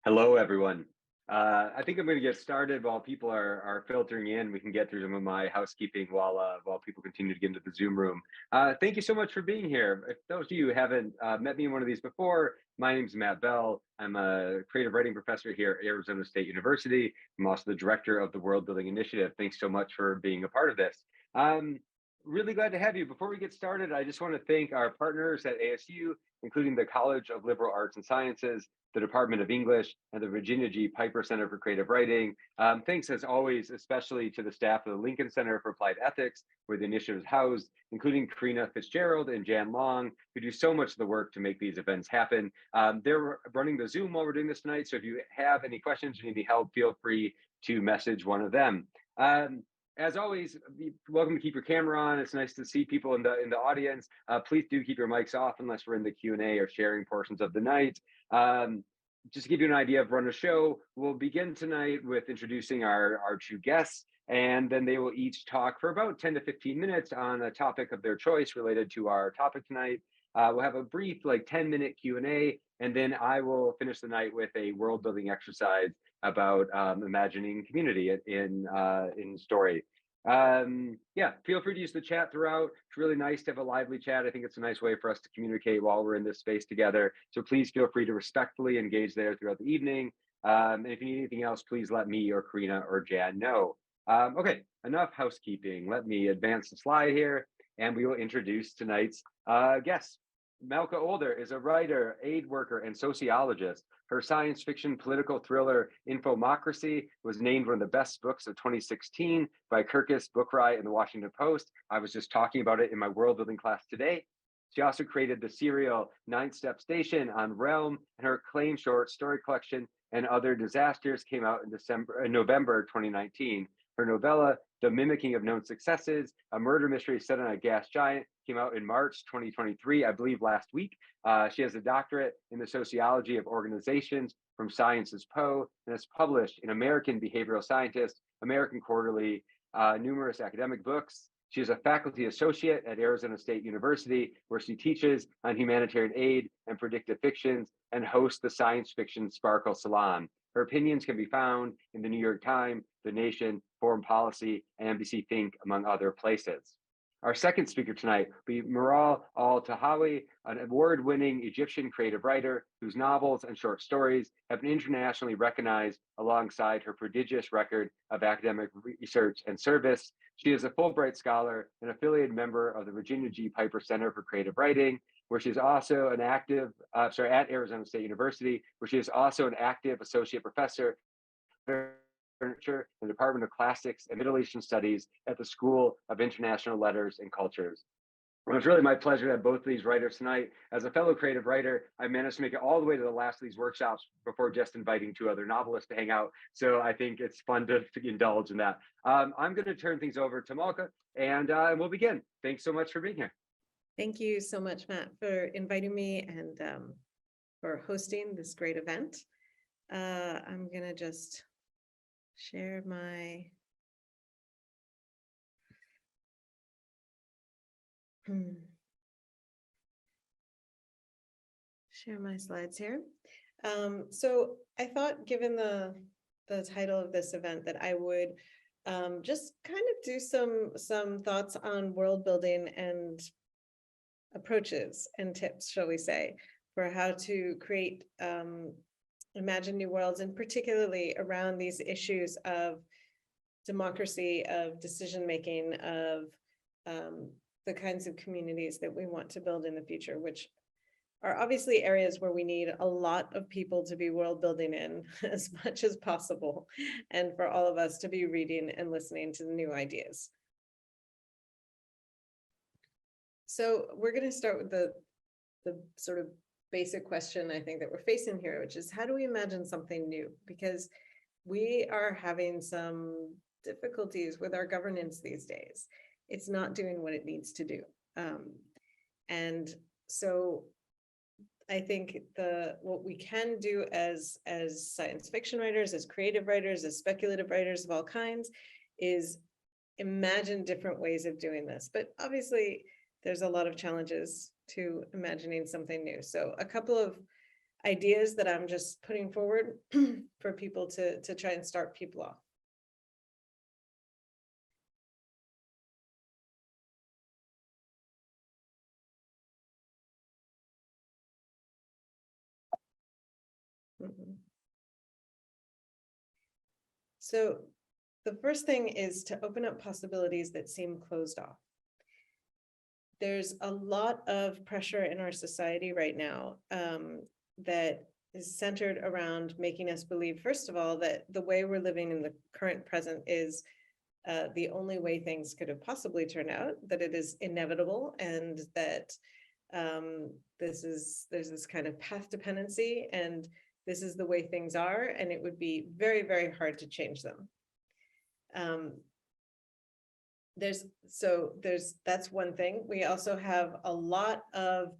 Hello, everyone. I think I'm going to get started while people are filtering in. We can get through some of my housekeeping while people continue to get into the Zoom room. Thank you so much for being here. If those of you who haven't met me in one of these before, my name is Matt Bell. I'm a creative writing professor here at Arizona State University. I'm also the director of the Worldbuilding Initiative. Thanks so much for being a part of this. Really glad to have you. Before we get started, I just want to thank our partners at ASU, including the College of Liberal Arts and Sciences, the Department of English, and the Virginia G. Piper Center for Creative Writing. Thanks, as always, especially to the staff of the Lincoln Center for Applied Ethics, where the initiative is housed, including Karina Fitzgerald and Jan Long, who do so much of the work to make these events happen. They're running the Zoom while we're doing this tonight, so if you have any questions or need any help, feel free to message one of them. As always, you're welcome to keep your camera on. It's nice to see people in the audience. Please do keep your mics off unless we're in the Q&A or sharing portions of the night. Just to give you an idea of run a show, we'll begin tonight with introducing our two guests, and then they will each talk for about 10 to 15 minutes on a topic of their choice related to our topic tonight. We'll have a brief 10-minute Q&A, and then I will finish the night with a world building exercise about imagining community in story. Yeah, feel free to use the chat throughout. It's really nice to have a lively chat. I think it's a nice way for us to communicate while we're in this space together. So please feel free to respectfully engage there throughout the evening. And if you need anything else, please let me or Karina or Jan know. Okay, enough housekeeping. Let me advance the slide here, and we will introduce tonight's guests. Malka Older is a writer, aid worker, and sociologist. Her science fiction political thriller, Infomocracy, was named one of the best books of 2016 by Kirkus Bookriot and the Washington Post. I was just talking about it in my world building class today. She also created the serial Ninth Step Station on Realm, and her acclaimed short story collection And Other Disasters came out in November 2019. Her novella, The Mimicking of Known Successes, a murder mystery set on a gas giant, came out in March 2023, I believe last week. She has a doctorate in the sociology of organizations from Sciences Po, and is published in American Behavioral Scientist, American Quarterly, numerous academic books. She is a faculty associate at Arizona State University, where she teaches on humanitarian aid and predictive fictions and hosts the science fiction Sparkle Salon. Her opinions can be found in the New York Times, The Nation, Foreign Policy, and NBC Think, among other places. Our second speaker tonight will be Miral Al-Tahawi, an award-winning Egyptian creative writer whose novels and short stories have been internationally recognized alongside her prodigious record of academic research and service. She is a Fulbright scholar and affiliated member of the Virginia G. Piper Center for Creative Writing, where she is also an active, at Arizona State University, where she is also an active associate professor Furniture in the Department of Classics and Middle Eastern Studies at the School of International Letters and Cultures. Well, it's really my pleasure to have both of these writers tonight. As a fellow creative writer, I managed to make it all the way to the last of these workshops before just inviting two other novelists to hang out. So I think it's fun to indulge in that. I'm going to turn things over to Malka, and we'll begin. Thanks so much for being here. Thank you so much, Matt, for inviting me and for hosting this great event. I'm going to just share my slides here. So I thought, given the title of this event, that I would just kind of do some thoughts on world building and approaches and tips, shall we say, for how to create imagine new worlds, and particularly around these issues of democracy, of decision making, of the kinds of communities that we want to build in the future, which are obviously areas where we need a lot of people to be world building in as much as possible, and for all of us to be reading and listening to the new ideas. So we're going to start with the sort of basic question I think that we're facing here, which is, how do we imagine something new? Because we are having some difficulties with our governance these days. It's not doing what it needs to do. And so I think what we can do as science fiction writers, as creative writers, as speculative writers of all kinds, is imagine different ways of doing this. But obviously, there's a lot of challenges to imagining something new. So a couple of ideas that I'm just putting forward for people to try and start people off. So the first thing is to open up possibilities that seem closed off. There's a lot of pressure in our society right now that is centered around making us believe, first of all, that the way we're living in the current present is the only way things could have possibly turned out, that it is inevitable, and that there's this kind of path dependency, and this is the way things are, and it would be very, very hard to change them. That's one thing. We also have a lot of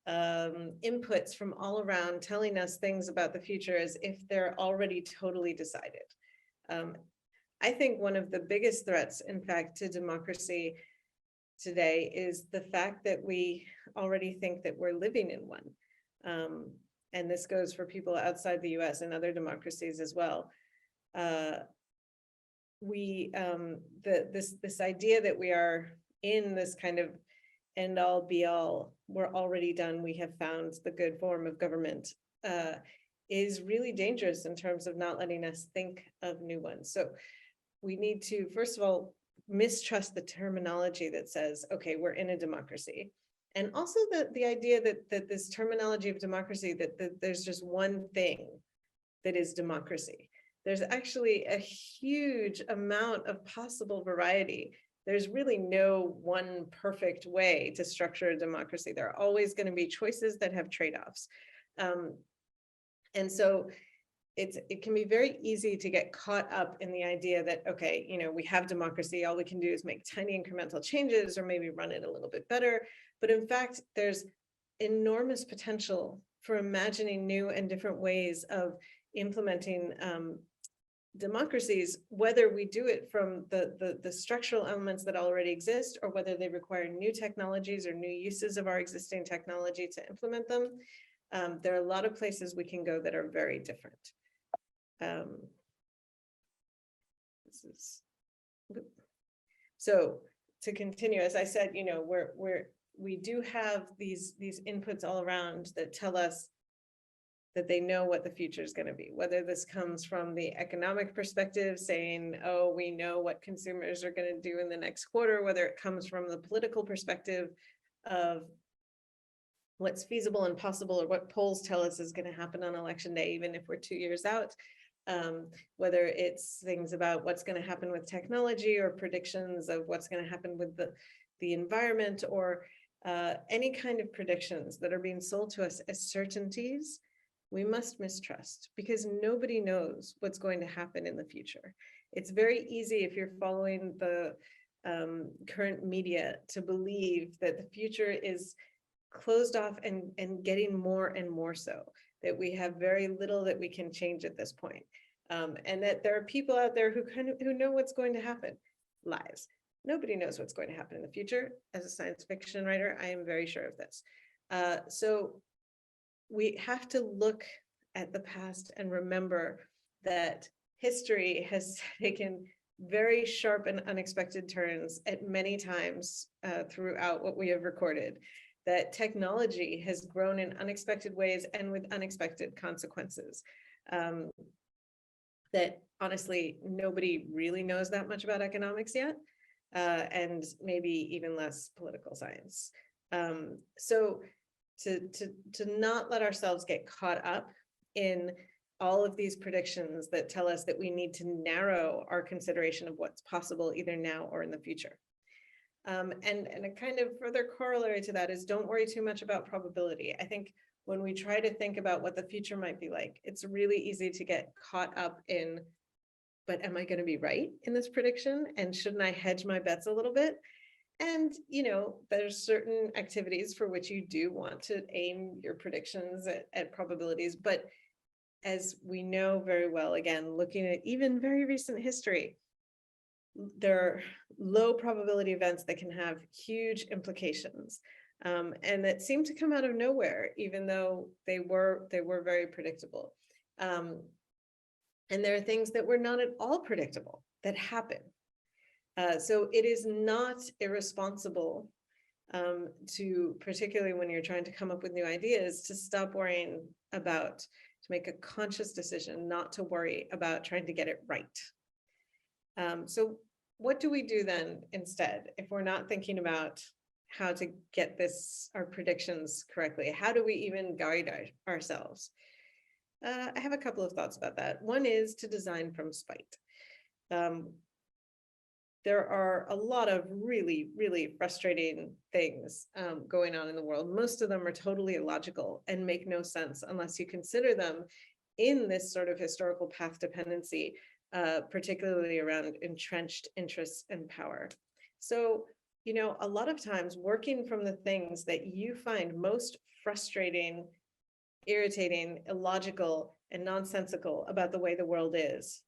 inputs from all around telling us things about the future as if they're already totally decided. I think one of the biggest threats, in fact, to democracy today is the fact that we already think that we're living in one. And this goes for people outside the US and other democracies as well. This idea that we are in this kind of end all be all, we're already done, we have found the good form of government, is really dangerous in terms of not letting us think of new ones. So we need to, first of all, mistrust the terminology that says, okay, we're in a democracy. And also the idea that this terminology of democracy, that there's just one thing that is democracy. There's actually a huge amount of possible variety. There's really no one perfect way to structure a democracy. There are always going to be choices that have trade-offs. And so it can be very easy to get caught up in the idea that, okay, we have democracy, all we can do is make tiny incremental changes or maybe run it a little bit better. But in fact, there's enormous potential for imagining new and different ways of implementing democracies, whether we do it from the structural elements that already exist, or whether they require new technologies or new uses of our existing technology to implement them. There are a lot of places we can go that are very different. So to continue, as I said, we do have these inputs all around that tell us that they know what the future is going to be, whether this comes from the economic perspective saying, oh, we know what consumers are going to do in the next quarter, whether it comes from the political perspective of what's feasible and possible, or what polls tell us is going to happen on election day, even if we're 2 years out, whether it's things about what's going to happen with technology, or predictions of what's going to happen with the environment, or any kind of predictions that are being sold to us as certainties. We must mistrust, because nobody knows what's going to happen in the future. It's very easy, if you're following the current media, to believe that the future is closed off and getting more and more so, that we have very little that we can change at this point. And that there are people out there who know what's going to happen. Lies. Nobody knows what's going to happen in the future. As a science fiction writer, I am very sure of this. So we have to look at the past and remember that history has taken very sharp and unexpected turns at many times throughout what we have recorded, that technology has grown in unexpected ways and with unexpected consequences, that honestly, nobody really knows that much about economics yet, and maybe even less political science. So to not let ourselves get caught up in all of these predictions that tell us that we need to narrow our consideration of what's possible either now or in the future. And a kind of further corollary to that is, don't worry too much about probability. I think when we try to think about what the future might be like, it's really easy to get caught up in, but am I going to be right in this prediction? And shouldn't I hedge my bets a little bit? And, there's certain activities for which you do want to aim your predictions at probabilities. But as we know very well, again, looking at even very recent history, there are low probability events that can have huge implications. and that seemed to come out of nowhere, even though they were very predictable. And there are things that were not at all predictable that happen. So it is not irresponsible to, particularly when you're trying to come up with new ideas, to stop worrying about, to make a conscious decision not to worry about trying to get it right. So what do we do then instead if we're not thinking about how to get our predictions correctly? How do we even guide ourselves? I have a couple of thoughts about that. One is to design from spite. There are a lot of really, really frustrating things going on in the world. Most of them are totally illogical and make no sense unless you consider them in this sort of historical path dependency, particularly around entrenched interests and power. So, you know, a lot of times working from the things that you find most frustrating, irritating, illogical, and nonsensical about the way the world is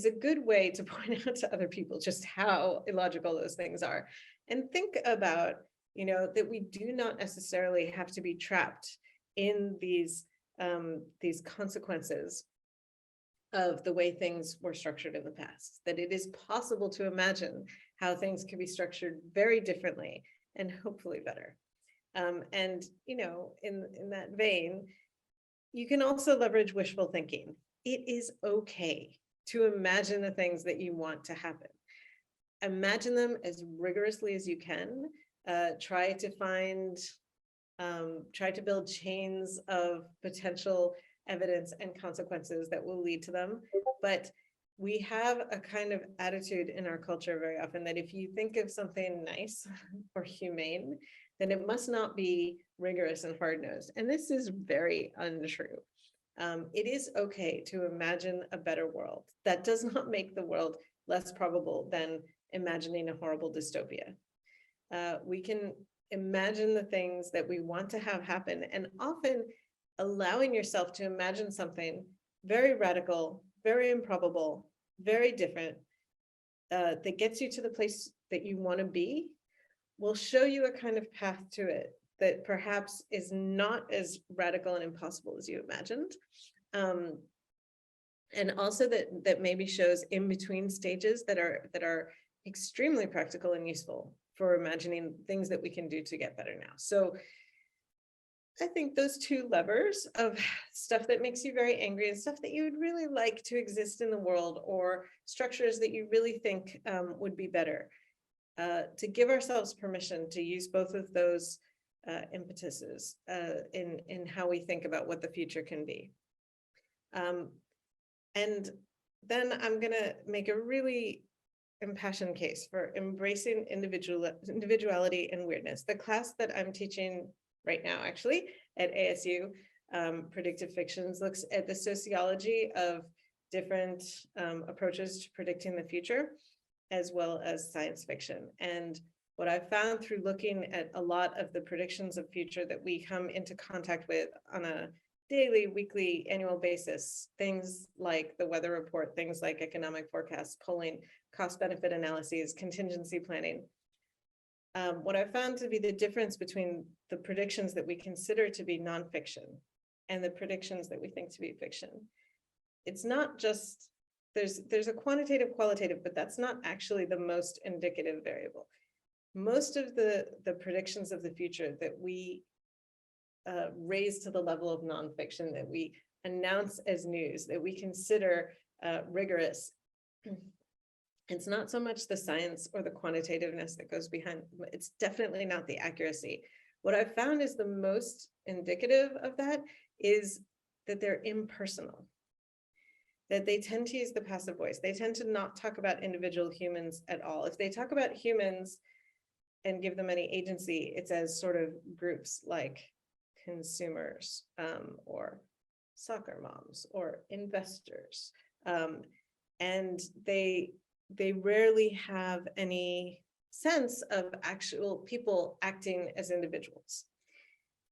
a good way to point out to other people just how illogical those things are. And think about, you know, that we do not necessarily have to be trapped in these consequences of the way things were structured in the past, that it is possible to imagine how things can be structured very differently and hopefully better. And, you know, in that vein, you can also leverage wishful thinking. It is okay to imagine the things that you want to happen. Imagine them as rigorously as you can. Try to build chains of potential evidence and consequences that will lead to them. But we have a kind of attitude in our culture very often that if you think of something nice or humane, then it must not be rigorous and hard-nosed. And this is very untrue. It is okay to imagine a better world. That does not make the world less probable than imagining a horrible dystopia. We can imagine the things that we want to have happen, and often allowing yourself to imagine something very radical, very improbable, very different, that gets you to the place that you want to be, will show you a kind of path to it that perhaps is not as radical and impossible as you imagined. And also that maybe shows in between stages that are extremely practical and useful for imagining things that we can do to get better now. So I think those two levers of stuff that makes you very angry and stuff that you would really like to exist in the world, or structures that you really think would be better, to give ourselves permission to use both of those impetuses in how we think about what the future can be. And then I'm going to make a really impassioned case for embracing individuality and weirdness. The class that I'm teaching right now, actually, at ASU, Predictive Fictions, looks at the sociology of different approaches to predicting the future, as well as science fiction. And what I've found through looking at a lot of the predictions of future that we come into contact with on a daily, weekly, annual basis, things like the weather report, things like economic forecasts, polling, cost-benefit analyses, contingency planning. What I found to be the difference between the predictions that we consider to be nonfiction and the predictions that we think to be fiction, it's not just, there's a quantitative, qualitative, but that's not actually the most indicative variable. Most of the predictions of the future that we raise to the level of nonfiction, that we announce as news, that we consider rigorous, it's not so much the science or the quantitativeness that goes behind, it's definitely not the accuracy. What I've found is the most indicative of that is that they're impersonal, that they tend to use the passive voice. They tend to not talk about individual humans at all. If they talk about humans and give them any agency, it's as sort of groups like consumers, or soccer moms, or investors. And they rarely have any sense of actual people acting as individuals.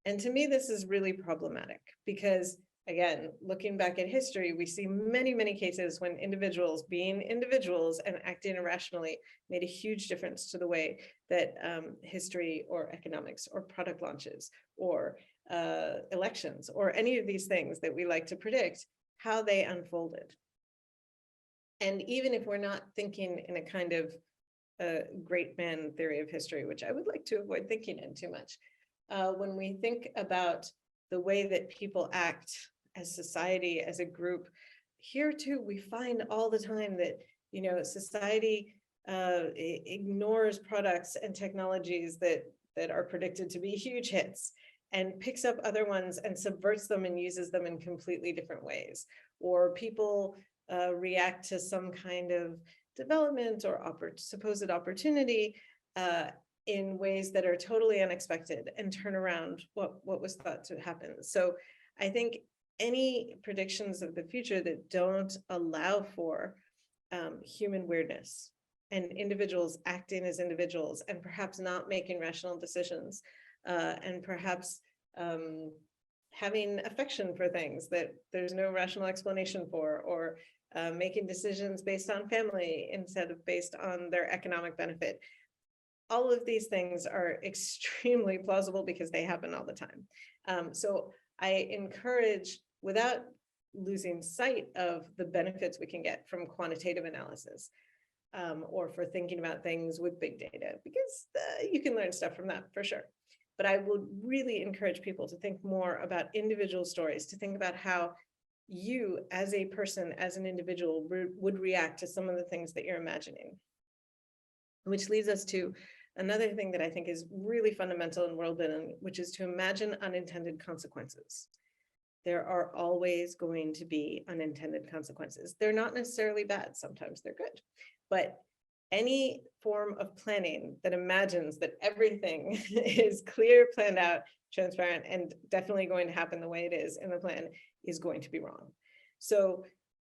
And to me, this is really problematic, because again, looking back at history, we see many, many cases when individuals being individuals and acting irrationally made a huge difference to the way that history or economics or product launches or elections or any of these things that we like to predict, how they unfolded. And even if we're not thinking in a kind of great man theory of history, which I would like to avoid thinking in too much, when we think about the way that people act as society, as a group, here too, we find all the time that, you know, society ignores products and technologies that are predicted to be huge hits and picks up other ones and subverts them and uses them in completely different ways. Or people react to some kind of development or supposed opportunity in ways that are totally unexpected and turn around what was thought to happen. So I think any predictions of the future that don't allow for human weirdness and individuals acting as individuals and perhaps not making rational decisions and perhaps having affection for things that there's no rational explanation for, or making decisions based on family instead of based on their economic benefit. All of these things are extremely plausible because they happen all the time. So I encourage, without losing sight of the benefits we can get from quantitative analysis, or for thinking about things with big data, because you can learn stuff from that for sure. But I would really encourage people to think more about individual stories, to think about how you as a person, as an individual, would react to some of the things that you're imagining. Which leads us to another thing that I think is really fundamental in world building, which is to imagine unintended consequences. There are always going to be unintended consequences. They're not necessarily bad, sometimes they're good. But any form of planning that imagines that everything is clear, planned out, transparent, and definitely going to happen the way it is in the plan is going to be wrong. So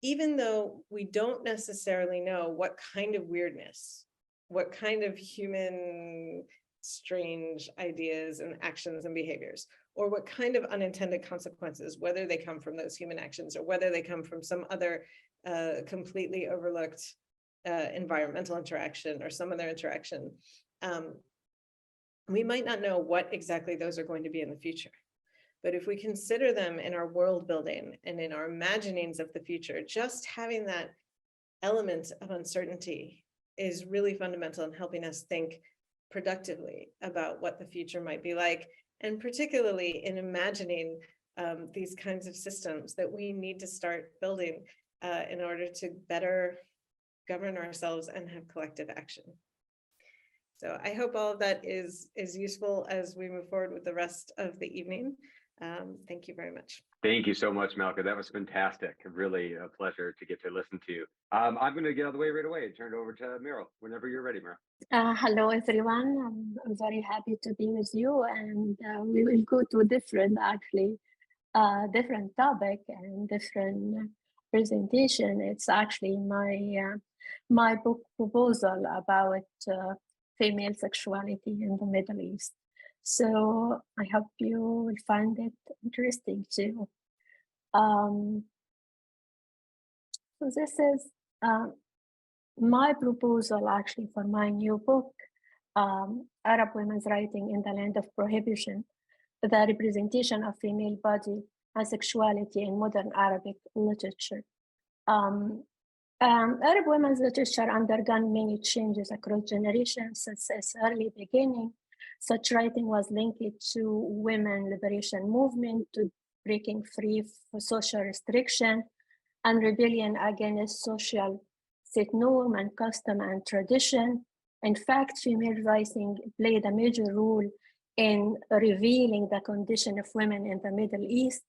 even though we don't necessarily know what kind of weirdness, what kind of human strange ideas and actions and behaviors, or what kind of unintended consequences, whether they come from those human actions or whether they come from some other completely overlooked environmental interaction or some other interaction, we might not know what exactly those are going to be in the future. But if we consider them in our world building and in our imaginings of the future, just having that element of uncertainty is really fundamental in helping us think productively about what the future might be like, and particularly in imagining these kinds of systems that we need to start building in order to better govern ourselves and have collective action. So I hope all of that is useful as we move forward with the rest of the evening. Thank you very much. Thank you so much, Malka. That was fantastic. Really a pleasure to get to listen to. I'm going to get out of the way right away and turn it over to Meryl whenever you're ready, Meryl. Hello, everyone. I'm very happy to be with you, and we will go to different topic and different presentation. It's actually my book proposal about female sexuality in the Middle East. So I hope you will find it interesting too. So this is my proposal actually for my new book, Arab Women's Writing in the Land of Prohibition, the representation of female body and sexuality in modern Arabic literature. Arab women's literature undergone many changes across generations since its early beginning. Such writing was linked to women liberation movement, to breaking free from social restriction and rebellion against social set norm and custom and tradition. In fact, female writing played a major role in revealing the condition of women in the Middle East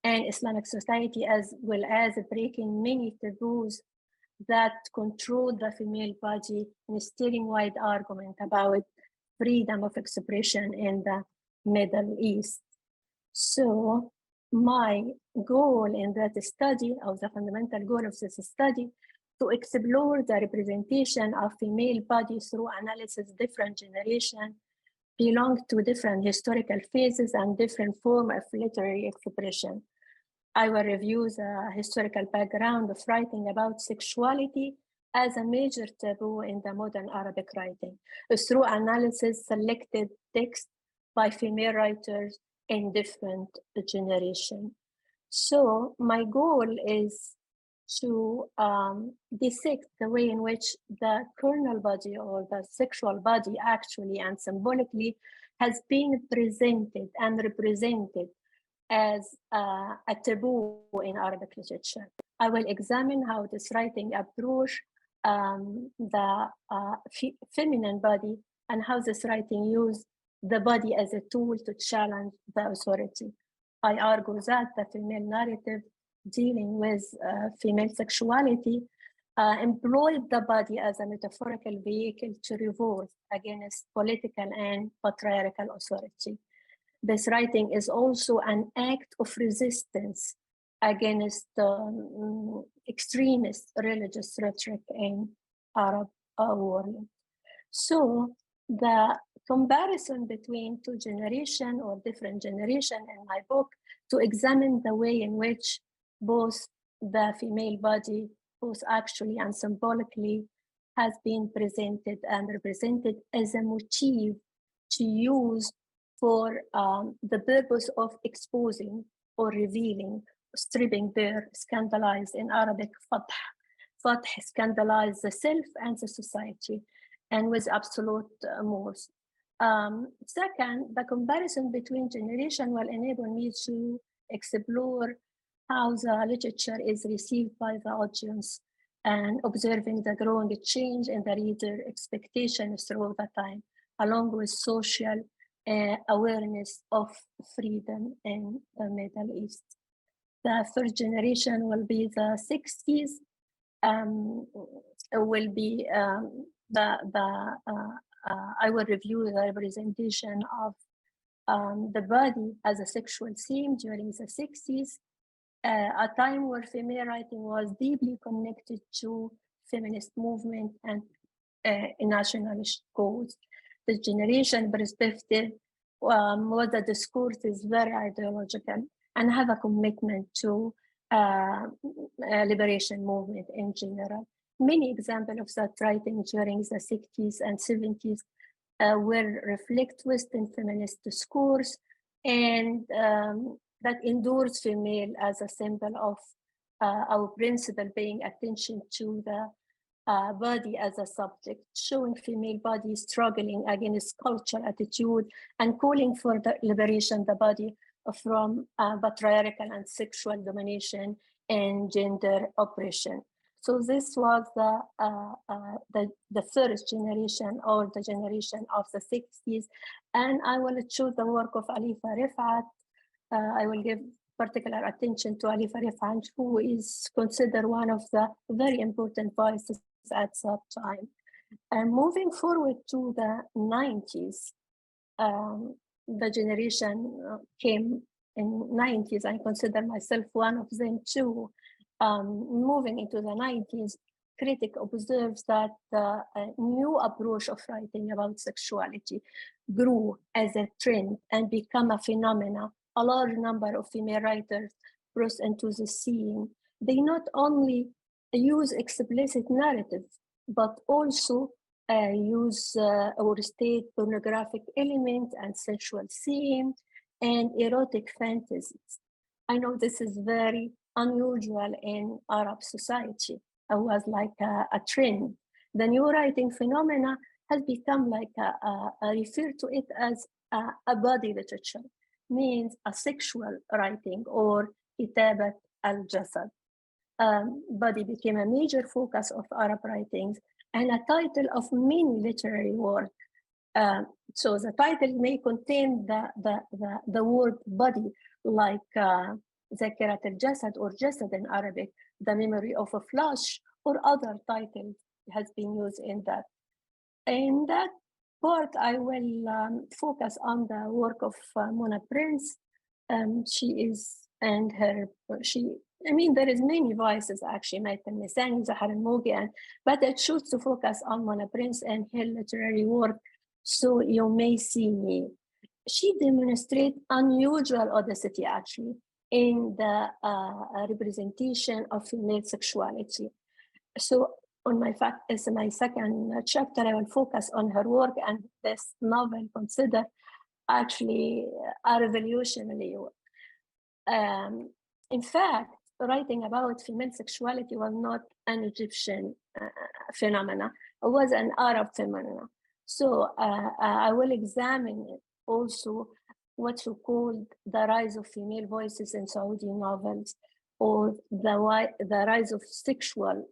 and Islamic society, as well as breaking many taboos that control the female body, and steering wide argument about freedom of expression in the Middle East. So my goal in that study, or the fundamental goal of this study, to explore the representation of female body through analysis. Different generations belong to different historical phases and different forms of literary expression. I will review the historical background of writing about sexuality as a major taboo in the modern Arabic writing, through analysis selected text by female writers in different generations. So my goal is to dissect the way in which the kernel body or the sexual body actually and symbolically has been presented and represented as a taboo in Arabic literature. I will examine how this writing approach the feminine body and how this writing used the body as a tool to challenge the authority. I argue that the female narrative dealing with female sexuality employed the body as a metaphorical vehicle to revolt against political and patriarchal authority. This writing is also an act of resistance against extremist religious rhetoric in Arab world. So the comparison between two generations or different generations in my book to examine the way in which both the female body, both actually and symbolically, has been presented and represented as a motif to use for the purpose of exposing or revealing, stripping bare, scandalized in Arabic, fath, scandalize the self and the society, and with absolute mores. Second, the comparison between generations will enable me to explore how the literature is received by the audience and observing the growing change in the reader expectations through the time, along with social awareness of freedom in the Middle East. The first generation will be the 60s, will be I will review the representation of the body as a sexual theme during the 60s, a time where female writing was deeply connected to feminist movement and nationalist cause. The generation perspective was the discourse is very ideological and have a commitment to liberation movement in general. Many examples of that writing during the 60s and 70s will reflect Western feminist discourse and that endures female as a symbol of our principle, paying attention to the body as a subject, showing female body struggling against culture attitude and calling for the liberation of the body from patriarchal and sexual domination and gender oppression. So this was the first generation or the generation of the 60s. And I will choose the work of Alifa Rifat. I will give particular attention to Alifa Rifat, who is considered one of the very important voices at that time. And moving forward to the 90s, the generation came in 90s. I consider myself one of them too. Moving into the 90s, critic observes that the new approach of writing about sexuality grew as a trend and became a phenomenon. A large number of female writers burst into the scene. They not only use explicit narrative, but also use or state pornographic elements and sensual themes and erotic fantasies. I know this is very unusual in Arab society. It was like a trend. The new writing phenomena has become like I refer to it as a body literature, means a sexual writing or kitabat al-jasad. Body became a major focus of Arab writings and a title of many literary work. So the title may contain the word body, like Zakirat al-Jasad or Jasad in Arabic, the memory of a flesh, or other titles has been used in that. In that part, I will focus on the work of Mona Prince. She is, and her, I mean, there is many voices actually, Maitan Nisani, Zahar al-Mogi, but I choose to focus on Mona Prince and her literary work, So You May See Me. She demonstrates unusual audacity actually in the representation of female sexuality. So on my as my second chapter, I will focus on her work, and this novel considered actually a revolutionary work. In fact, writing about female sexuality was not an Egyptian phenomena, it was an Arab phenomenon. So I will examine also what you call the rise of female voices in Saudi novels, or the rise of sexual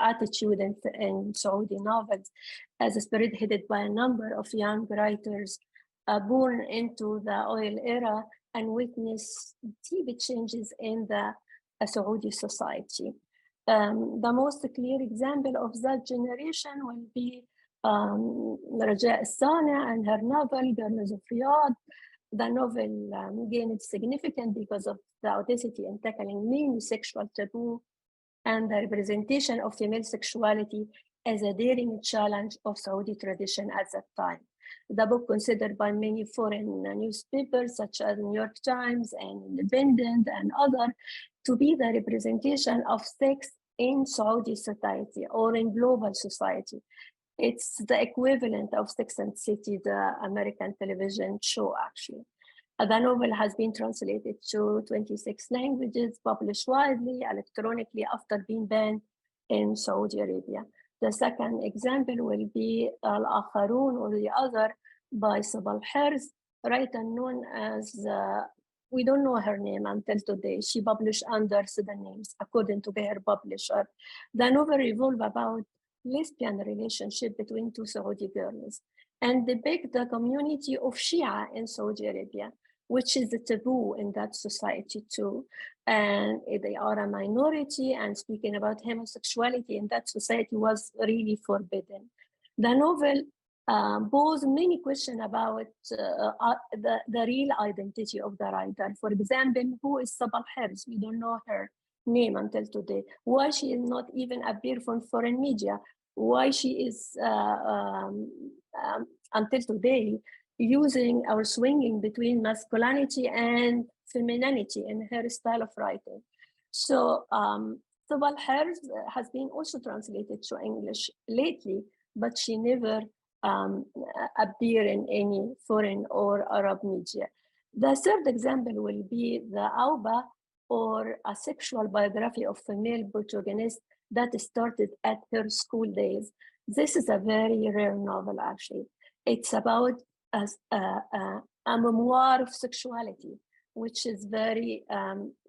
attitude in Saudi novels, as spearheaded by a number of young writers born into the oil era and witness deep changes in the Saudi society. The most clear example of that generation will be Raja Sani and her novel, Girls of Riyadh. The novel gained significance because of the audacity in tackling many sexual taboo and the representation of female sexuality as a daring challenge of Saudi tradition at that time. The book, considered by many foreign newspapers such as New York Times and Independent and others to be the representation of sex in Saudi society or in global society. It's the equivalent of Sex and the City, the American television show, actually. The novel has been translated to 26 languages, published widely, electronically, after being banned in Saudi Arabia. The second example will be Al-Akharun, or the other, by Sabal Herz, writer known as, we don't know her name until today. She published under pseudonyms, according to her publisher. The novel revolves about lesbian relationship between two Saudi girls and depict the community of Shia in Saudi Arabia, which is a taboo in that society too. And they are a minority, and speaking about homosexuality in that society was really forbidden. The novel posed many questions about the real identity of the writer. For example, who is Sabal Herz? We don't know her name until today. Why she is not even appear from foreign media? Why she is until today using or swinging between masculinity and femininity in her style of writing. So Sabal Herz has been also translated to English lately, but she never appear in any foreign or Arab media. The third example will be the Auba, or a sexual biography of female protagonist that started at her school days. This is a very rare novel, actually. It's about a memoir of sexuality, which is very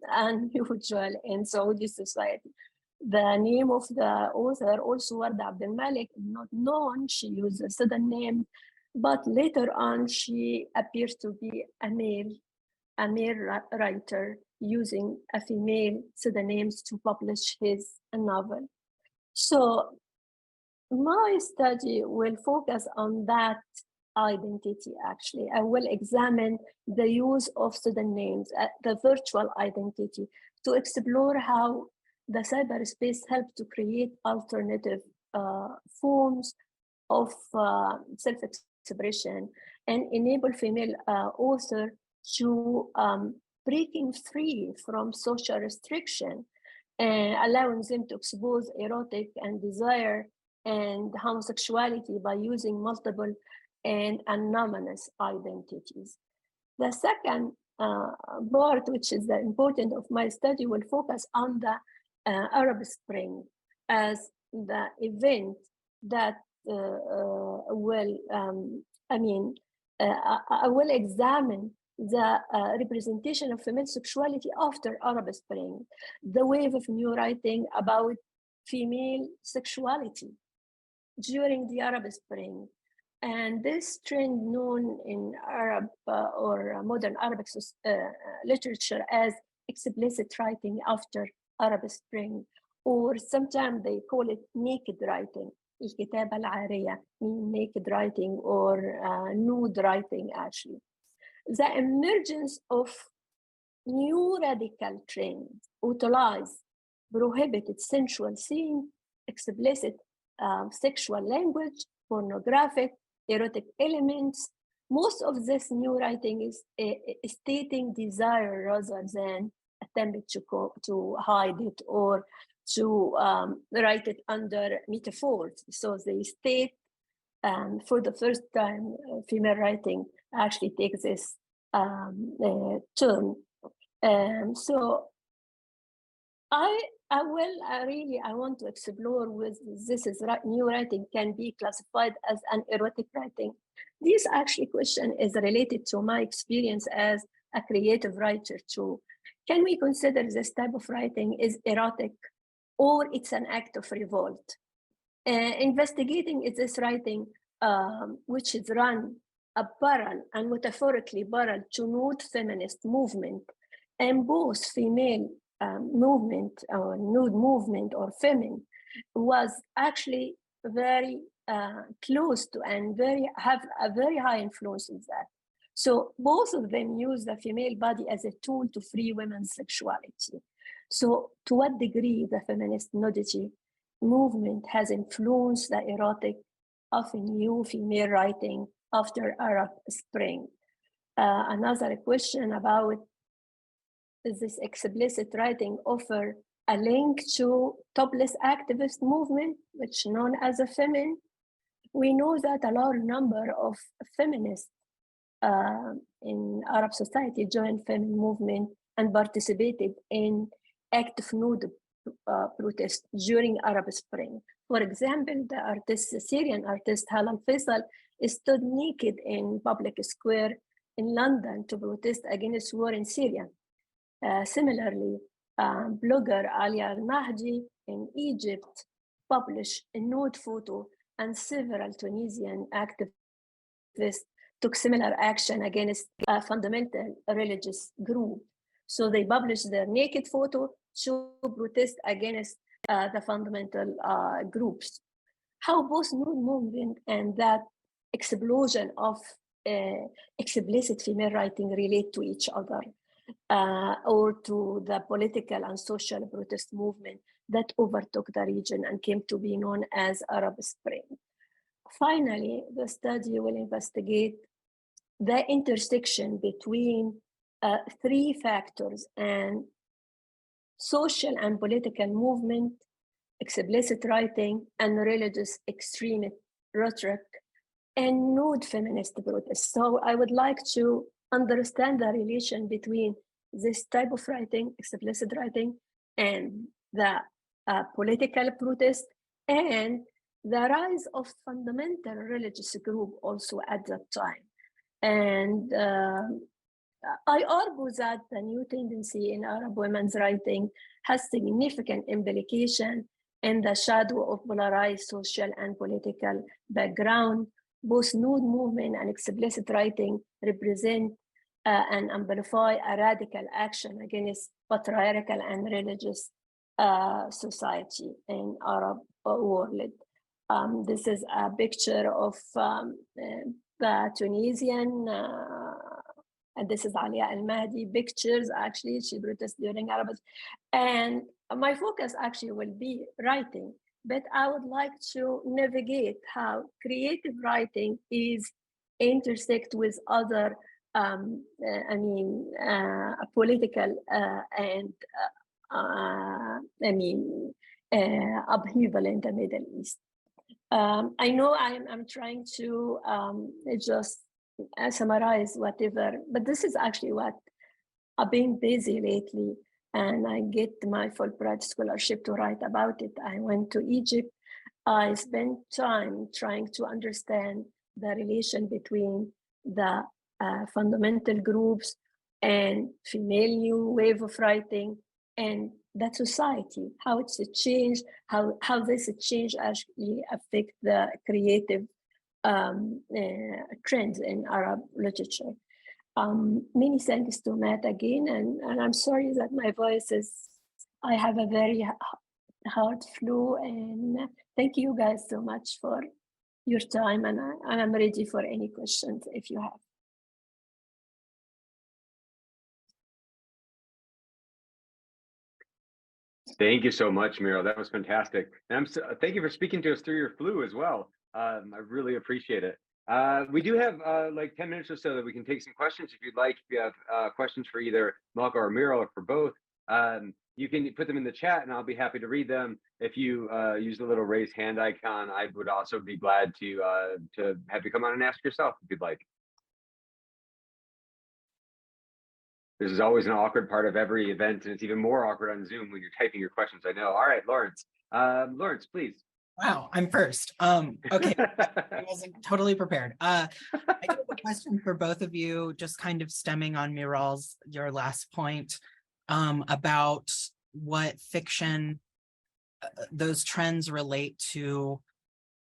unusual in Saudi society. The name of the author, also Warda Abdel Malik, not known. She used a pseudonym, but later on she appears to be a male writer using a female pseudonyms to publish his novel. So my study will focus on that identity, actually. I will examine the use of pseudonyms, the virtual identity, to explore how the cyberspace helped to create alternative forms of self-expression and enable female authors to breaking free from social restriction and allowing them to expose erotic and desire and homosexuality by using multiple and anonymous identities. The second part, which is the important of my study, will focus on the Arab Spring as the event that will, I will examine the representation of female sexuality after Arab Spring, the wave of new writing about female sexuality during the Arab Spring. And this trend, known in Arab or modern Arabic literature as explicit writing after Arab Spring, or sometimes they call it naked writing, الكتابة العارية, meaning naked writing or nude writing, actually. The emergence of new radical trends utilize prohibited sensual scene, explicit sexual language, pornographic, erotic elements, most of this new writing is stating desire rather than attempting to hide it or to write it under metaphors. So they state, for the first time, female writing actually takes this term. So I want to explore with this is new writing can be classified as an erotic writing. This actually question is related to my experience as a creative writer too. Can we consider this type of writing is erotic or it's an act of revolt? Investigating is this writing, which is run a parallel and metaphorically parallel to nude feminist movement, and both female movement or nude movement or feminine was actually very close to and have a very high influence in that. So both of them use the female body as a tool to free women's sexuality. So to what degree the feminist nudity movement has influenced the erotic, often new female writing after Arab Spring? Another question about this explicit writing offer a link to topless activist movement, which known as a femin. We know that a large number of feminists in Arab society joined femin movement and participated in active nude protests during Arab Spring. For example, the Syrian artist Halal Faisal stood naked in public square in London to protest against war in Syria. Similarly, blogger Ali Al-Mahdi in Egypt published a nude photo, and several Tunisian activists took similar action against a fundamental religious group. So they published their naked photo to protest against the fundamental groups. How both nude movement and that explosion of explicit female writing relate to each other, or to the political and social protest movement that overtook the region and came to be known as Arab Spring. Finally, the study will investigate the intersection between three factors: and social and political movement, explicit writing, and religious extremist rhetoric, and nude feminist protests. So I would like to understand the relation between this type of writing, explicit writing, and the political protest, and the rise of fundamental religious group also at that time. And I argue that the new tendency in Arab women's writing has significant implication in the shadow of polarized social and political background. Both nude movement and explicit writing represent and amplify a radical action against patriarchal and religious society in Arab world. This is a picture of the Tunisian, and this is Alia Al-Mahdi pictures. Actually, she protested during Arab, and my focus actually will be writing, but I would like to navigate how creative writing is intersect with other, political and upheaval in the Middle East. I know I'm trying to just summarize whatever, but this is actually what I've been busy lately, and I get my Fulbright scholarship to write about it. I went to Egypt. I spent time trying to understand the relation between the fundamental groups and female new wave of writing and that society, how it's a change, how this change actually affect the creative trends in Arab literature. Many thanks to Matt again, and I'm sorry that my voice is, I have a very hard flu, and thank you guys so much for your time, and I'm ready for any questions if you have. Thank you so much, Miro. That was fantastic. And thank you for speaking to us through your flu as well. I really appreciate it. We do have like 10 minutes or so that we can take some questions if you'd like. If you have questions for either Malka or Miro or for both, you can put them in the chat and I'll be happy to read them. If you use the little raise hand icon, I would also be glad to have you come on and ask yourself if you'd like. This is always an awkward part of every event, and it's even more awkward on Zoom when you're typing your questions, I know. All right, Lawrence. Lawrence, please. Wow, I'm first. Okay, I wasn't totally prepared. I have a question for both of you, just kind of stemming on Miral's, your last point, about what fiction, those trends relate to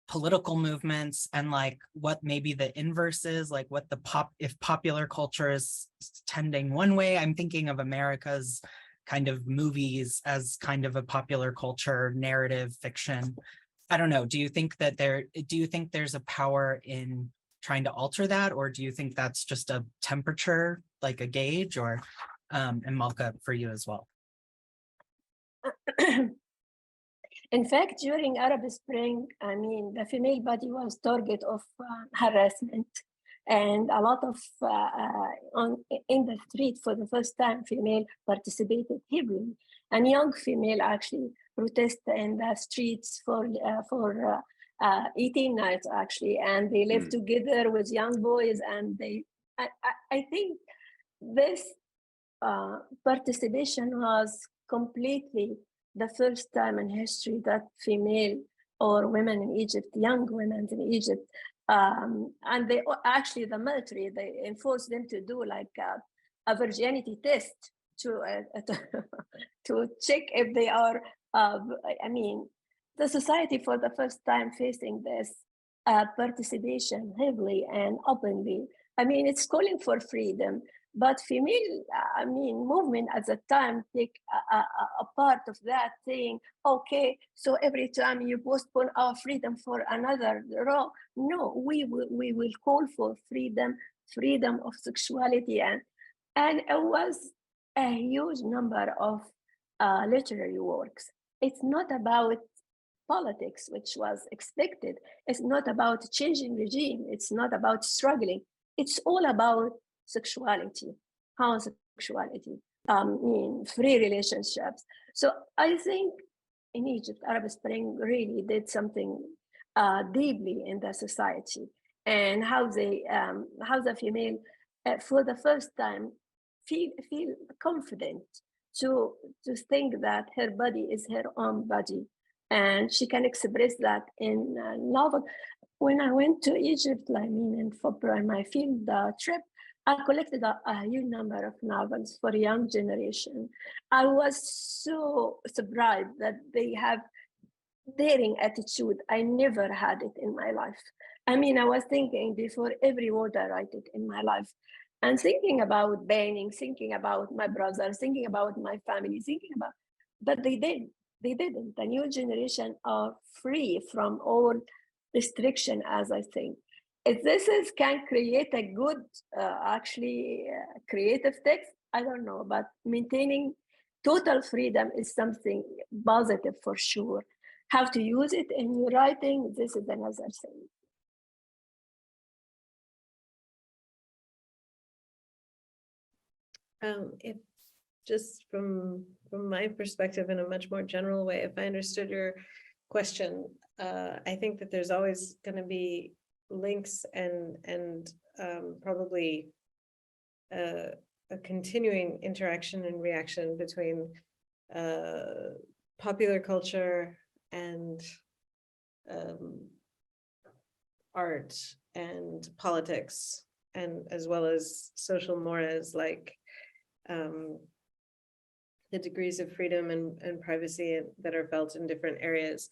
political movements, and like what maybe the inverse is, like what the if popular culture is tending one way. I'm thinking of America's kind of movies as kind of a popular culture narrative fiction. I don't know. Do you think that there's a power in trying to alter that, or do you think that's just a temperature, like a gauge? Or and Malka, for you as well. In fact, during Arab Spring, I mean, the female body was target of harassment, and a lot of in the street for the first time, female participated heavily, and young female actually protest in the streets for 18 nights actually, and they live together with young boys, and I think this participation was completely the first time in history that female or women in Egypt, young women in Egypt, and they actually, the military, they enforced them to do like a virginity test to check if they are, I mean, the society for the first time facing this participation heavily and openly. I mean, it's calling for freedom, but female, I mean, movement at the time take a part of that, saying, okay, so every time you postpone our freedom for another row, no, we will call for freedom of sexuality, and it was a huge number of literary works. It's not about politics, which was expected. It's not about changing regime. It's not about struggling. It's all about sexuality, homosexuality, free relationships. So I think in Egypt, Arab Spring really did something deeply in the society, and how the female, for the first time, feel confident to think that her body is her own body, and she can express that in novel. When I went to Egypt, I mean, in February, my field trip, I collected a huge number of novels for young generation. I was so surprised that they have daring attitude. I never had it in my life. I mean, I was thinking before every word I write it in my life, and thinking about banning, thinking about my brothers, thinking about my family, but they didn't. The new generation are free from all restriction, as I think. If this can create a good, creative text, I don't know, but maintaining total freedom is something positive for sure. How to use it in your writing, this is another thing. If just from my perspective, in a much more general way, if I understood your question, I think that there's always going to be links and probably a continuing interaction and reaction between popular culture and art and politics, and as well as social mores, like the degrees of freedom and privacy that are felt in different areas.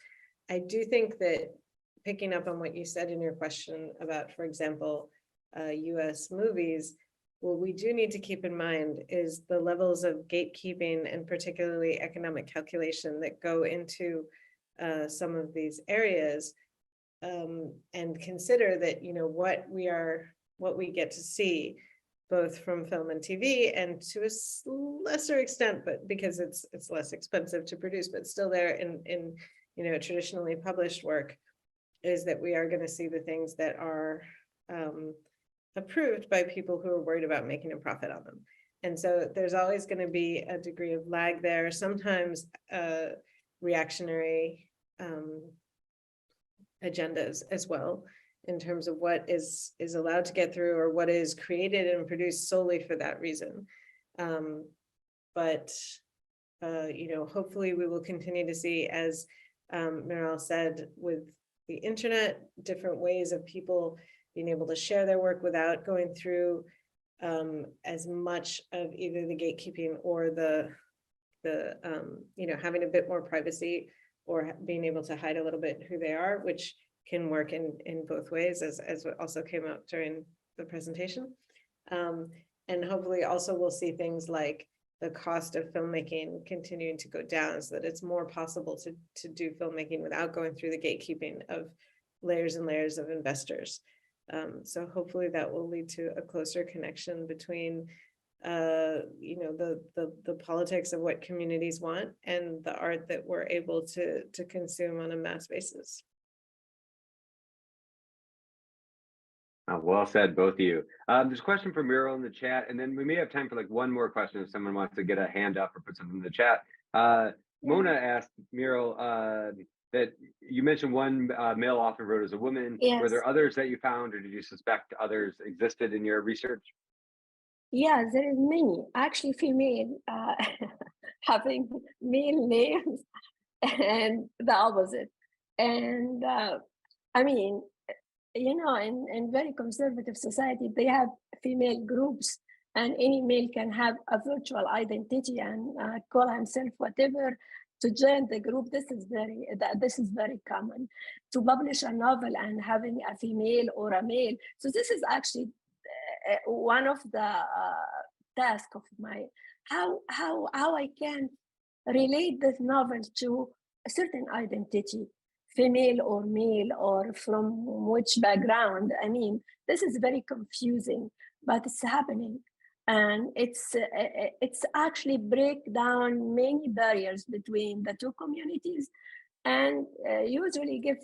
I do think that, picking up on what you said in your question about, for example, US movies, what we do need to keep in mind is the levels of gatekeeping and particularly economic calculation that go into some of these areas, and consider that, you know, what we get to see both from film and TV, and to a lesser extent, but because it's less expensive to produce, but still there in you know, traditionally published work, is that we are going to see the things that are approved by people who are worried about making a profit on them. And so there's always going to be a degree of lag there, sometimes reactionary agendas as well, in terms of what is allowed to get through or what is created and produced solely for that reason. But hopefully we will continue to see, as Miral said, with the internet, different ways of people being able to share their work without going through as much of either the gatekeeping or the having a bit more privacy, or being able to hide a little bit who they are, which can work in both ways, as also came up during the presentation. And hopefully also we'll see things like the cost of filmmaking continuing to go down, so that it's more possible to do filmmaking without going through the gatekeeping of layers and layers of investors. So hopefully that will lead to a closer connection between the politics of what communities want and the art that we're able to consume on a mass basis. Well said, both of you. There's a question from Muriel in the chat, and then we may have time for like one more question if someone wants to get a hand up or put something in the chat. Mona asked Muriel that you mentioned one male author wrote as a woman. Yes. Were there others that you found, or did you suspect others existed in your research? Yeah, there is many. Actually, female having male names and the opposite. And I mean, in very conservative society, they have female groups, and any male can have a virtual identity and call himself whatever to join the group. This is very common. To publish a novel and having a female or a male. So this is actually one of the tasks of my how I can relate this novel to a certain identity, female or male, or from which background. I mean, this is very confusing, but it's happening, and it's actually break down many barriers between the two communities, and usually give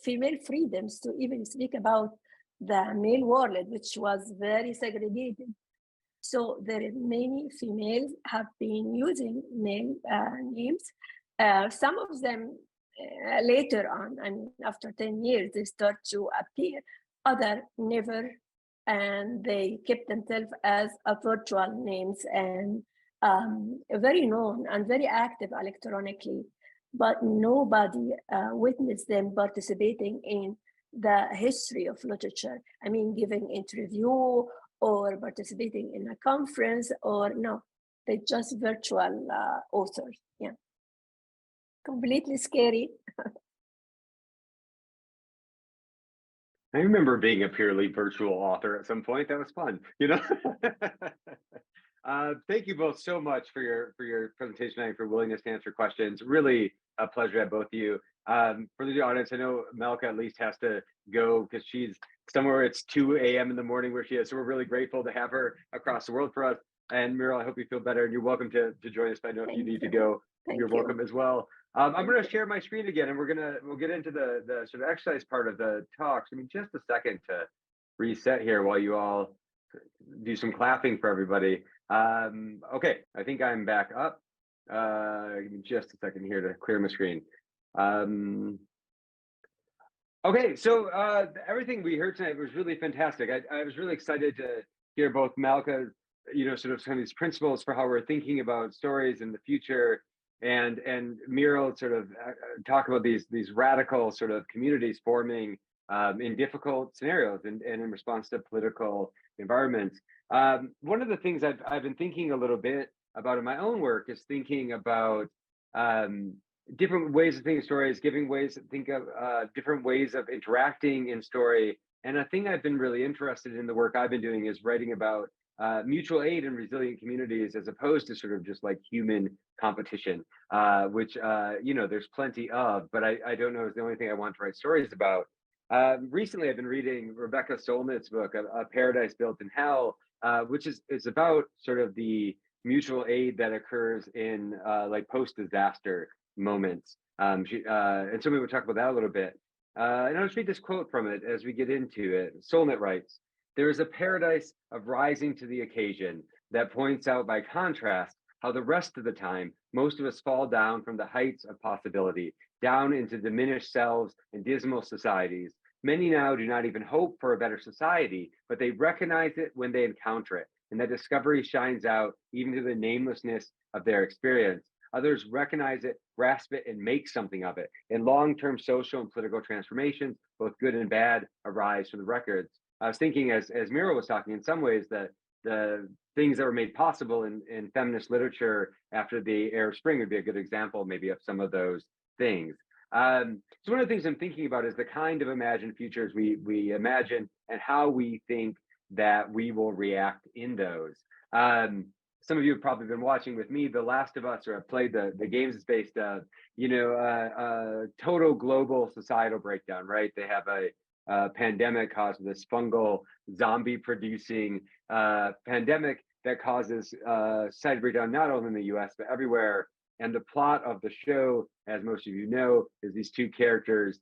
female freedoms to even speak about the male world, which was very segregated. So there is many females have been using male names. Some of them later on, I mean, after 10 years, they start to appear, other never, and they kept themselves as a virtual names, and very known and very active electronically, but nobody witnessed them participating in the history of literature. I mean, giving interview or participating in a conference, or no, they just virtual authors. Yeah, completely scary. I remember being a purely virtual author at some point. That was fun, Thank you both so much for your presentation tonight, for willingness to answer questions. Really a pleasure to have both of you. For the audience, I know Malka at least has to go because she's somewhere. It's 2 a.m. in the morning where she is. So we're really grateful to have her across the world for us. And Muriel, I hope you feel better, and you're welcome to join us. But I know if you need to go, you're welcome as well. I'm going to share my screen again, and we'll get into the sort of exercise part of the talks. I mean, just a second to reset here while you all do some clapping for everybody. Okay, I think I'm back up. Give me just a second here to clear my screen. Okay, so everything we heard tonight was really fantastic. I was really excited to hear both Malka's, sort of some of these principles for how we're thinking about stories in the future, and Muriel sort of talk about these radical sort of communities forming in difficult scenarios and in response to political environments. One of the things I've been thinking a little bit about in my own work is thinking about different ways of thinking stories, giving ways to think of different ways of interacting in story. And a thing I've been really interested in the work I've been doing is writing about mutual aid and resilient communities, as opposed to sort of just like human competition, which there's plenty of, but I don't know is the only thing I want to write stories about. Recently, I've been reading Rebecca Solnit's book, A Paradise Built in Hell, which is about sort of the mutual aid that occurs in like post-disaster moments. And so we would talk about that a little bit. And I'll just read this quote from it as we get into it. Solnit writes, "There is a paradise of rising to the occasion that points out by contrast how the rest of the time most of us fall down from the heights of possibility, down into diminished selves and dismal societies. Many now do not even hope for a better society, but they recognize it when they encounter it, and that discovery shines out even to the namelessness of their experience. Others recognize it, grasp it, and make something of it. And long-term social and political transformations, both good and bad, arise from the records." I was thinking as Mira was talking, in some ways, that the things that were made possible in feminist literature after the Arab Spring would be a good example, maybe, of some of those things. So one of the things I'm thinking about is the kind of imagined futures we imagine and how we think that we will react in those. Some of you have probably been watching with me The Last of Us, or have played the games. It's based total global societal breakdown, right? They have a pandemic caused this fungal zombie producing pandemic that causes society breakdown not only in the US but everywhere. And the plot of the show, as most of you know, is these two characters,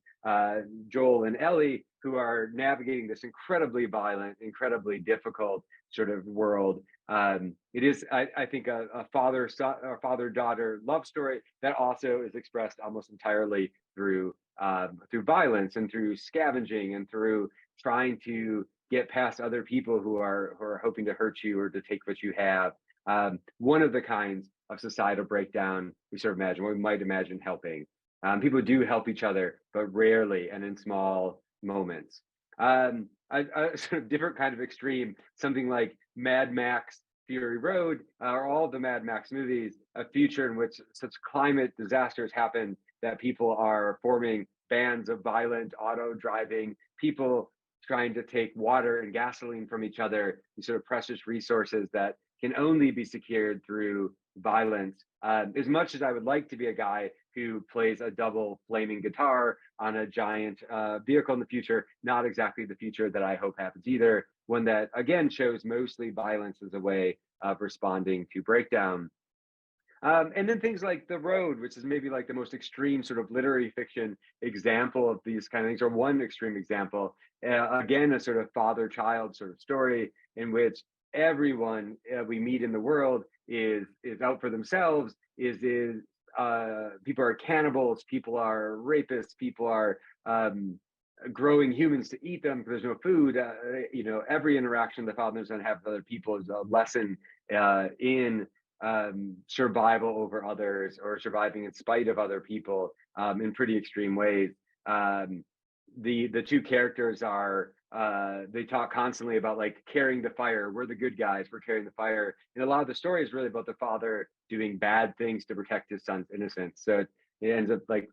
Joel and Ellie, who are navigating this incredibly violent, incredibly difficult sort of world. It is, I think, a father-daughter love story that also is expressed almost entirely through violence and through scavenging and through trying to get past other people who are hoping to hurt you or to take what you have. One of the kinds of societal breakdown we sort of imagine, what we might imagine helping. People do help each other, but rarely and in small moments. A sort of different kind of extreme, something like Mad Max Fury Road, or all the Mad Max movies, a future in which such climate disasters happen that people are forming bands of violent auto driving people, trying to take water and gasoline from each other, these sort of precious resources that can only be secured through violence. As much as I would like to be a guy who plays a double flaming guitar on a giant vehicle in the future, not exactly the future that I hope happens either. One that, again, shows mostly violence as a way of responding to breakdown. And then things like The Road, which is maybe like the most extreme sort of literary fiction example of these kind of things, or one extreme example. Again, a sort of father-child sort of story in which everyone we meet in the world is out for themselves, people are cannibals, people are rapists, people are growing humans to eat them because there's no food. Every interaction the father and son have with other people is a lesson in survival over others, or surviving in spite of other people, in pretty extreme ways. The two characters are they talk constantly about like carrying the fire. We're the good guys, we're carrying the fire. And a lot of the story is really about the father doing bad things to protect his son's innocence. So it ends up like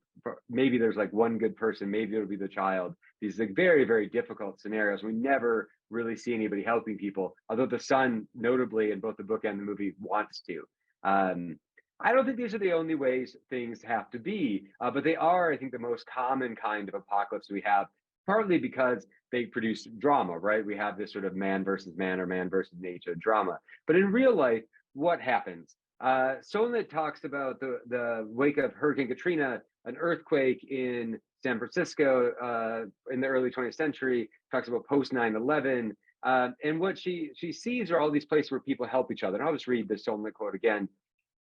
maybe there's like one good person, maybe it'll be the child. These like very, very difficult scenarios. We never really see anybody helping people, although the son, notably in both the book and the movie, wants to. I don't think these are the only ways things have to be, but they are, I think, the most common kind of apocalypse we have, partly because they produce drama, right? We have this sort of man versus man or man versus nature drama. But in real life, what happens? Solnit talks about the wake of Hurricane Katrina, an earthquake in San Francisco in the early 20th century, talks about post 9/11. And what she sees are all these places where people help each other. And I'll just read the Solnit quote again.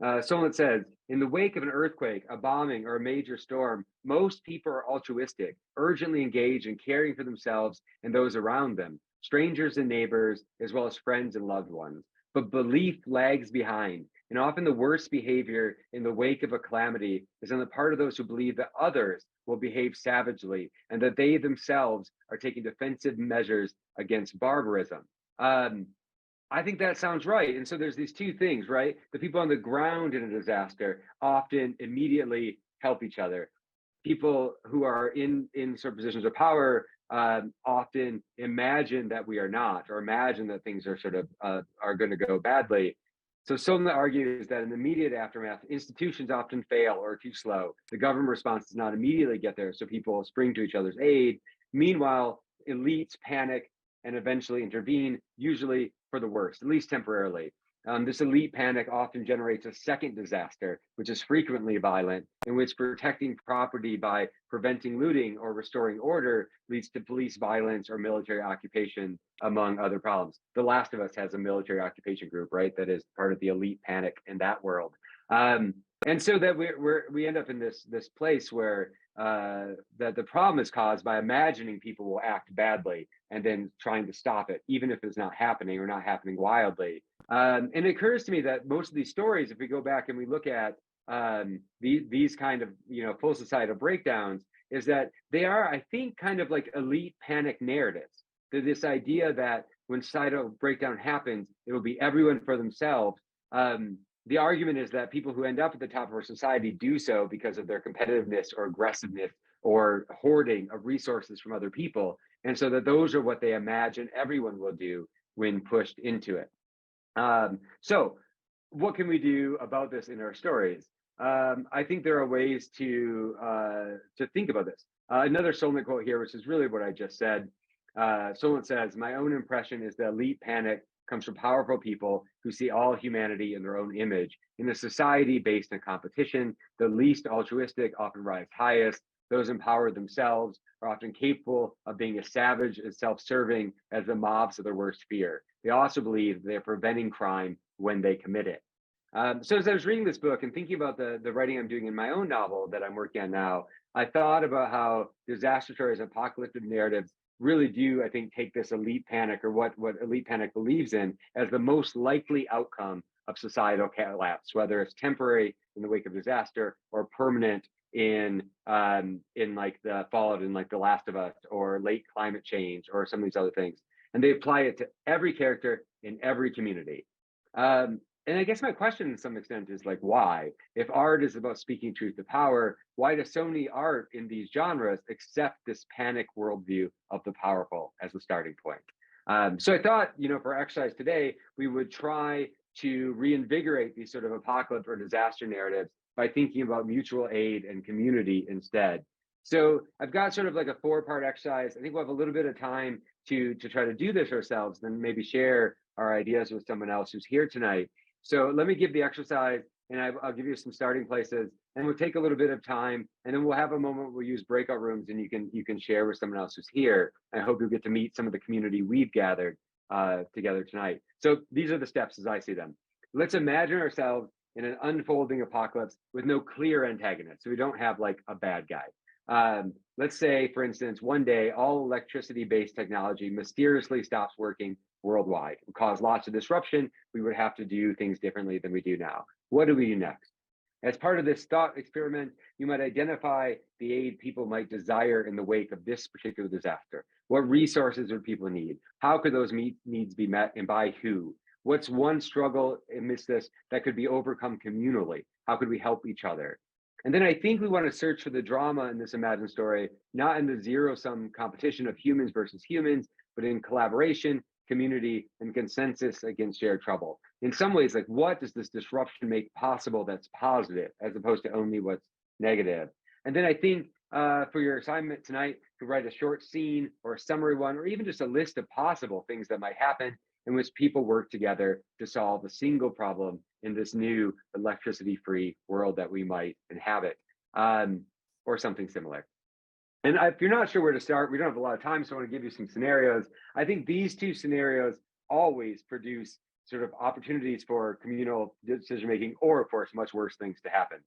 Solnit says, "In the wake of an earthquake, a bombing, or a major storm, most people are altruistic, urgently engaged in caring for themselves and those around them, strangers and neighbors, as well as friends and loved ones. But belief lags behind, and often the worst behavior in the wake of a calamity is on the part of those who believe that others will behave savagely and that they themselves are taking defensive measures against barbarism." I think that sounds right. And so there's these two things, right? The people on the ground in a disaster often immediately help each other. People who are in certain positions of power often imagine that we are not, or imagine that things are sort of are going to go badly. So Solnit argues that in the immediate aftermath, institutions often fail or are too slow. The government response does not immediately get there, so people spring to each other's aid. Meanwhile, elites panic and eventually intervene, usually for the worst, at least temporarily. This elite panic often generates a second disaster, which is frequently violent, in which protecting property by preventing looting or restoring order leads to police violence or military occupation, among other problems. The Last of Us has a military occupation group, right? That is part of the elite panic in that world. And so that we end up in this place where that the problem is caused by imagining people will act badly and then trying to stop it, even if it's not happening or not happening wildly. And it occurs to me that most of these stories, if we go back and we look at these kind of full societal breakdowns, is that they are, I think, kind of like elite panic narratives. There's this idea that when societal breakdown happens, it will be everyone for themselves. The argument is that people who end up at the top of our society do so because of their competitiveness or aggressiveness or hoarding of resources from other people. And so that those are what they imagine everyone will do when pushed into it. So what can we do about this in our stories? I think there are ways to think about this. Another Solnit quote here, which is really what I just said. Solnit says, "My own impression is that elite panic comes from powerful people who see all humanity in their own image. In a society based on competition, the least altruistic often rise highest. Those empowered themselves are often capable of being as savage and self-serving as the mobs of their worst fear. They also believe they're preventing crime when they commit it." So as I was reading this book and thinking about the writing I'm doing in my own novel that I'm working on now, I thought about how disaster stories, apocalyptic narratives really do, I think, take this elite panic, or what elite panic believes in, as the most likely outcome of societal collapse, whether it's temporary in the wake of disaster or permanent in like the fallout in like The Last of Us or late climate change or some of these other things. And they apply it to every character in every community. And I guess my question to some extent is like, why? If art is about speaking truth to power, why does so many art in these genres accept this panic worldview of the powerful as a starting point? So I thought, for our exercise today, we would try to reinvigorate these sort of apocalypse or disaster narratives by thinking about mutual aid and community instead. So I've got sort of like a 4-part exercise. I think we'll have a little bit of time to try to do this ourselves, then maybe share our ideas with someone else who's here tonight. So let me give the exercise, and I'll give you some starting places, and we'll take a little bit of time, and then we'll have a moment where we'll use breakout rooms, and you can share with someone else who's here. I hope you'll get to meet some of the community we've gathered together tonight. So these are the steps as I see them. Let's imagine ourselves in an unfolding apocalypse with no clear antagonist, so we don't have like a bad guy. Let's say, for instance, one day all electricity-based technology mysteriously stops working worldwide. It would cause lots of disruption. We would have to do things differently than we do now. What do we do next? As part of this thought experiment, you might identify the aid people might desire in the wake of this particular disaster. What resources would people need? How could those needs be met, and by who? What's one struggle amidst this that could be overcome communally? How could we help each other? And then I think we want to search for the drama in this imagined story, not in the zero-sum competition of humans versus humans, but in collaboration, community, and consensus against shared trouble. In some ways, like, what does this disruption make possible that's positive, as opposed to only what's negative? And then I think for your assignment tonight, to write a short scene or a summary one, or even just a list of possible things that might happen in which people work together to solve a single problem in this new electricity-free world that we might inhabit, or something similar. And if you're not sure where to start, we don't have a lot of time, so I want to give you some scenarios. I think these two scenarios always produce sort of opportunities for communal decision-making, or of course, much worse things to happen.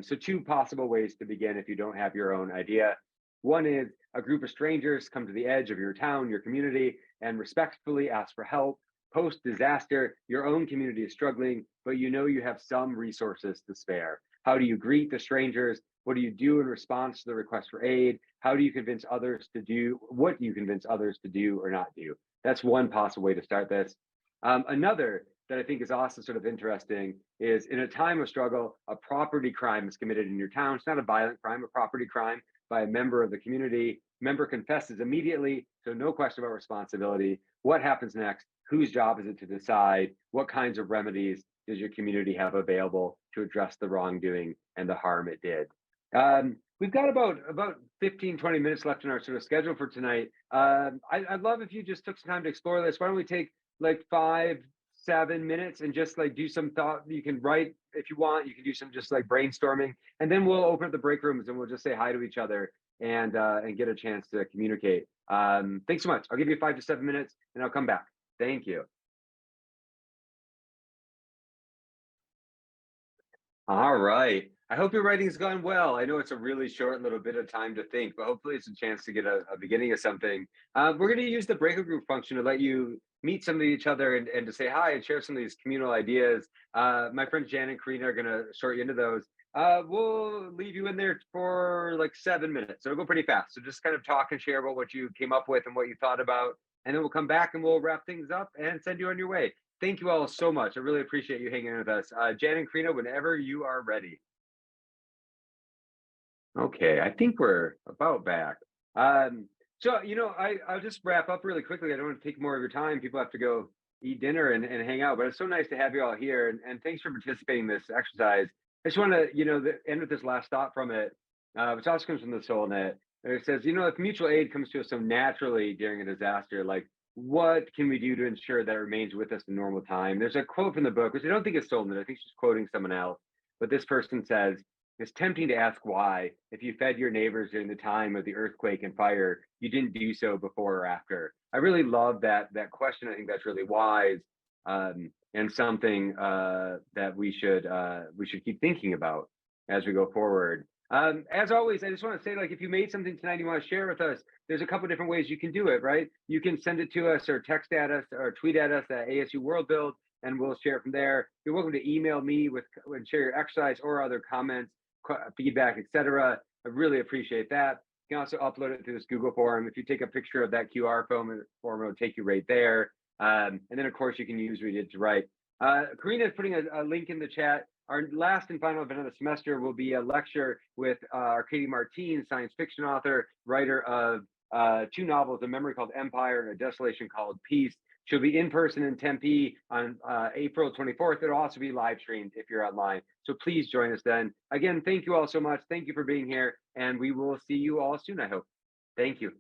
So 2 possible ways to begin if you don't have your own idea. One is a group of strangers come to the edge of your town, your community, and respectfully ask for help. Post-disaster, your own community is struggling, but you have some resources to spare. How do you greet the strangers? What do you do in response to the request for aid? How do you convince others to do what you convince others to do or not do? That's one possible way to start this. Another that I think is also sort of interesting is, in a time of struggle, a property crime is committed in your town. It's not a violent crime, a property crime by a member of the community. Member confesses immediately, so no question about responsibility. What happens next? Whose job is it to decide? What kinds of remedies does your community have available to address the wrongdoing and the harm it did? We've got about 15, 20 minutes left in our sort of schedule for tonight. I'd love if you just took some time to explore this. Why don't we take like 5-7 7 minutes and just like do some thought. You can write if you want, you can do some just like brainstorming, and then we'll open up the break rooms and we'll just say hi to each other and get a chance to communicate. Thanks so much. I'll give you 5 to 7 minutes and I'll come back. Thank you. All right. I hope your writing's gone well. I know it's a really short little bit of time to think, but hopefully it's a chance to get a beginning of something. We're going to use the breakout group function to let you meet some of each other and to say hi and share some of these communal ideas. My friends Jan and Karina are going to sort you into those. We'll leave you in there for like 7 minutes. So it'll go pretty fast. So just kind of talk and share about what you came up with and what you thought about. And then we'll come back and we'll wrap things up and send you on your way. Thank you all so much. I really appreciate you hanging with us. Jan and Karina, whenever you are ready. Okay, I think we're about back. So, I'll just wrap up really quickly. I don't want to take more of your time. People have to go eat dinner and hang out, but it's so nice to have you all here. And thanks for participating in this exercise. I just want to, end with this last thought from it, which also comes from the Soul Net. It says, if mutual aid comes to us so naturally during a disaster, like what can we do to ensure that it remains with us in normal time? There's a quote from the book, which I don't think is Soul Net. I think she's quoting someone else. But this person says, it's tempting to ask why, if you fed your neighbors during the time of the earthquake and fire, you didn't do so before or after. I really love that question. I think that's really wise, and something that we should keep thinking about as we go forward. As always, I just want to say, like, if you made something tonight you want to share with us, there's a couple different ways you can do it, right? You can send it to us or text at us or tweet at us at ASU Worldbuild, and we'll share it from there. You're welcome to email me and share your exercise or other comments, feedback, etc. I really appreciate that. You can also upload it to this Google form. If you take a picture of that QR form, it'll take you right there. And then, of course, you can use what you did to write. Karina is putting a link in the chat. Our last and final event of the semester will be a lecture with Arcadia Martin, science fiction author, writer of 2 novels, A Memory Called Empire and A Desolation Called Peace. She'll be in person in Tempe on April 24th. It'll also be live streamed if you're online. So please join us then. Again, thank you all so much. Thank you for being here. And we will see you all soon, I hope. Thank you.